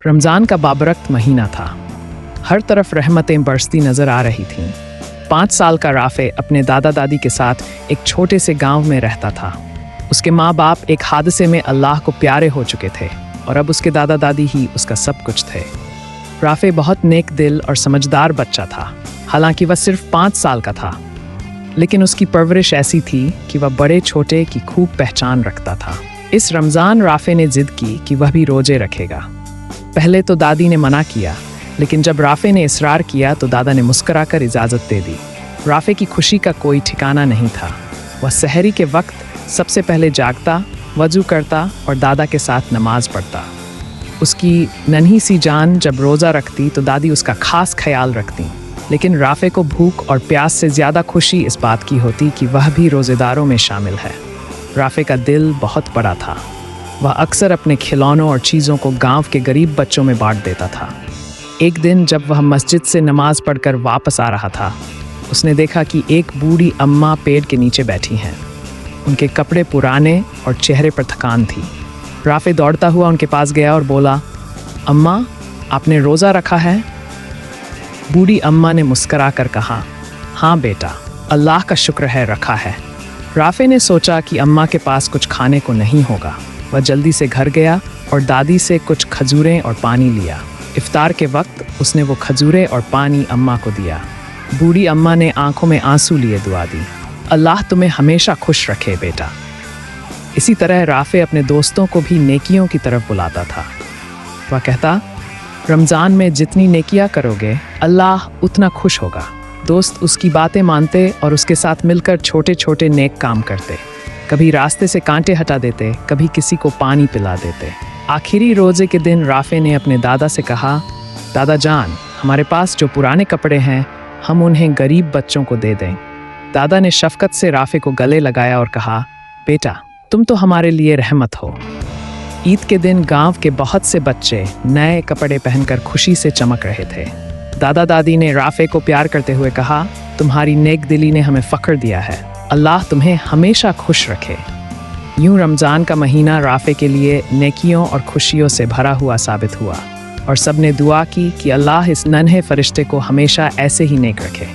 रमज़ान का बाबरकत महीना था। हर तरफ रहमतें बरसती नज़र आ रही थीं। 5 साल का राफ़े अपने दादा दादी के साथ एक छोटे से गांव में रहता था। उसके माँ बाप एक हादसे में अल्लाह को प्यारे हो चुके थे और अब उसके दादा दादी ही उसका सब कुछ थे। राफ़े बहुत नेक दिल और समझदार बच्चा था। हालांकि वह सिर्फ 5 साल का था, लेकिन उसकी परवरिश ऐसी थी कि वह बड़े छोटे की खूब पहचान रखता था। इस रमज़ान राफ़े ने जिद की कि वह भी रोजे रखेगा। पहले तो दादी ने मना किया, लेकिन जब राफ़े ने इसरार किया तो दादा ने मुस्कुराकर इजाज़त दे दी। राफ़े की खुशी का कोई ठिकाना नहीं था। वह सहरी के वक्त सबसे पहले जागता, वज़ू करता और दादा के साथ नमाज पढ़ता। उसकी नन्ही सी जान जब रोज़ा रखती तो दादी उसका खास ख्याल रखती, लेकिन राफ़े को भूख और प्यास से ज़्यादा खुशी इस बात की होती कि वह भी रोज़ेदारों में शामिल है। राफ़े का दिल बहुत बड़ा था। वह अक्सर अपने खिलौनों और चीज़ों को गांव के गरीब बच्चों में बांट देता था। एक दिन जब वह मस्जिद से नमाज पढ़कर वापस आ रहा था, उसने देखा कि एक बूढ़ी अम्मा पेड़ के नीचे बैठी हैं। उनके कपड़े पुराने और चेहरे पर थकान थी। राफ़े दौड़ता हुआ उनके पास गया और बोला, अम्मा, आपने रोज़ा रखा है? बूढ़ी अम्मा ने मुस्करा कर कहा, हाँ बेटा, अल्लाह का शुक्र है, रखा है। राफ़े ने सोचा कि अम्मा के पास कुछ खाने को नहीं होगा। वह जल्दी से घर गया और दादी से कुछ खजूरें और पानी लिया। इफ्तार के वक्त उसने वो खजूरें और पानी अम्मा को दिया। बूढ़ी अम्मा ने आंखों में आंसू लिए दुआ दी, अल्लाह तुम्हें हमेशा खुश रखे बेटा। इसी तरह राफ़े अपने दोस्तों को भी नेकियों की तरफ बुलाता था। वह कहता, रमज़ान में जितनी नेकियां करोगे अल्लाह उतना खुश होगा। दोस्त उसकी बातें मानते और उसके साथ मिलकर छोटे छोटे नेक काम करते। कभी रास्ते से कांटे हटा देते, कभी किसी को पानी पिला देते। आखिरी रोज़े के दिन राफ़े ने अपने दादा से कहा, दादा जान, हमारे पास जो पुराने कपड़े हैं हम उन्हें गरीब बच्चों को दे दें। दादा ने शफ़क़त से राफ़े को गले लगाया और कहा, बेटा, तुम तो हमारे लिए रहमत हो। ईद के दिन गांव के बहुत से बच्चे नए कपड़े पहनकर खुशी से चमक रहे थे। दादा दादी ने राफ़े को प्यार करते हुए कहा, तुम्हारी नेक दिली ने हमें फ़ख्र दिया है, अल्लाह तुम्हें हमेशा खुश रखे। यूं रमज़ान का महीना राफ़े के लिए नेकियों और खुशियों से भरा हुआ साबित हुआ और सब ने दुआ की कि अल्लाह इस नन्हे फरिश्ते को हमेशा ऐसे ही नेक रखे।